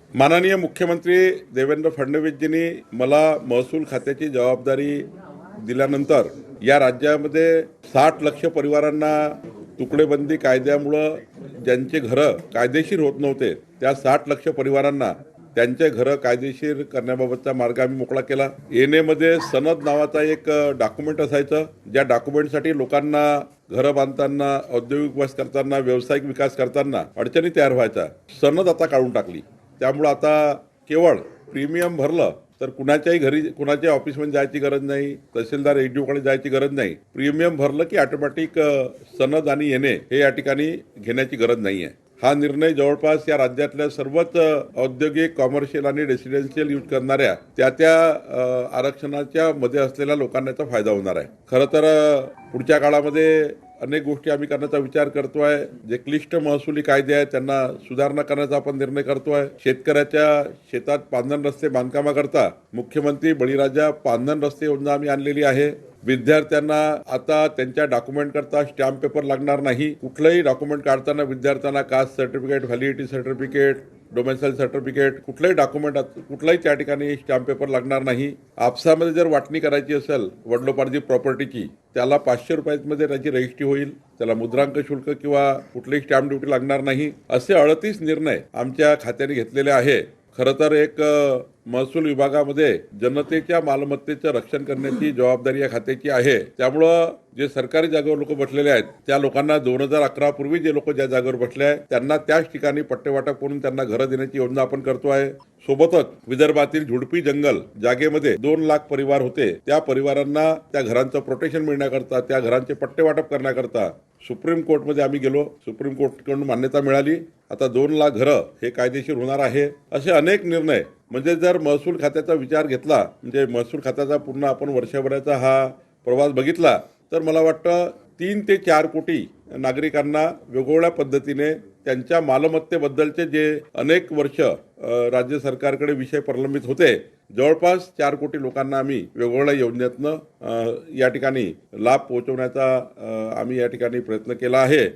माननीय मुख्यमंत्री देवेंद्र फडणवीसजींनी मला महसूल खात्याची जबाबदारी दिल्यानंतर या राज्यामध्ये 60 लाख परिवारांना तुकडेबंदी कायद्यामुळं ज्यांचे घरं कायदेशीर होत नव्हते त्या 60 लाख परिवारांना त्यांचे घरं कायदेशीर करण्याबाबतचा मार्ग आम्ही मोकळा केला। एनएमध्ये सनद नावाचा एक डॉक्युमेंट असायचं, ज्या डॉक्युमेंटसाठी लोकांना घरं बांधताना, औद्योगिक विकास करताना, व्यावसायिक विकास करताना अडचणी तयार व्हायच्या। सनद आता काढून टाकली, त्यामुळे आता केवळ प्रीमियम भरलं तर कुणाच्याही घरी कुणाच्या ऑफिसमध्ये जायची गरज नाही, तहसीलदार एडीओकडे जायची गरज नाही। प्रीमियम भरलं की ऑटोमॅटिक सनद आणि येणे हे या ठिकाणी घेण्याची गरज नाही आहे। हा निर्णय जवळपास या राज्यातल्या सर्वच औद्योगिक, कॉमर्शियल आणि रेसिडेन्शियल यूज करणाऱ्या त्या आरक्षणाच्या मध्ये असलेल्या लोकांना याचा फायदा होणार आहे। खरं तर पुढच्या काळामध्ये अनेक गोष्टी आम्ही करण्याचा विचार करतोय। जे क्लिष्ट महसुली कायदे आहेत त्यांना सुधारणा करण्याचा आपण निर्णय करतोय। शेतकऱ्याच्या शेतात पांधन रस्ते बांधकामाकरता मुख्यमंत्री बळीराजा पांधन रस्ते योजना आम्ही आणलेली आहे। विद्यार्थ्यांना आता त्यांच्या डॉक्युमेंट करता स्टॅम्प पेपर लागणार नाही। कुठलंही डॉक्युमेंट काढताना विद्यार्थ्यांना caste certificate, validity certificate, domicile certificate कुठलंही डॉक्युमेंट कुठल्याही त्या ठिकाणी स्टॅम्प पेपर लागणार नाही। आपसामध्ये जर वाटणी करायची असेल वडिलोपार्जित प्रॉपर्टीची त्याला 500 रुपयांमध्ये त्याची रजिस्ट्री होईल, त्याला मुद्रांक शुल्क किंवा कुठलीही स्टॅम्प ड्युटी लागणार नाही। असे 38 निर्णय आमच्या खात्याने घेतलेले आहे। खरं तर एक महसूल विभागामध्ये जनतेच्या मालमत्तेचं रक्षण करण्याची जबाबदारी या खात्याची आहे। त्यामुळं जे सरकारी जागेवर लोक बसलेले आहेत त्या लोकांना 2011 पूर्वी जे लोक ज्या जागेवर बसले आहेत त्यांना त्याच ठिकाणी पट्टेवाटप करून त्यांना घरं देण्याची योजना आपण करतो आहे। सोबतच विदर्भातील झुडपी जंगल जागेमध्ये 2 लाख परिवार होते, त्या परिवारांना त्या घरांचं प्रोटेक्शन मिळण्याकरता, त्या घरांचे पट्टेवाटप करण्याकरता सुप्रीम कोर्टमध्ये आम्ही गेलो, सुप्रीम कोर्टकडून मान्यता मिळाली। आता 2 लाख घरं हे कायदेशीर होणार आहे। असे अनेक निर्णय म्हणजे जर महसूल खात्याचा विचार घेतला, म्हणजे महसूल खात्याचा पूर्ण आपण वर्षभराचा हा प्रवास बघितला तर मला वाटतं 3 ते 4 कोटी नागरिकांना वेगवेगळ्या पद्धतीने त्यांच्या मालमत्तेबद्दलचे जे अनेक वर्ष राज्य सरकारकडे विषय प्रलंबित होते, जवळपास 4 कोटी लोकांना आम्ही वेगवेगळ्या योजनेतनं या ठिकाणी लाभ पोहोचवण्याचा आम्ही या ठिकाणी प्रयत्न केला आहे।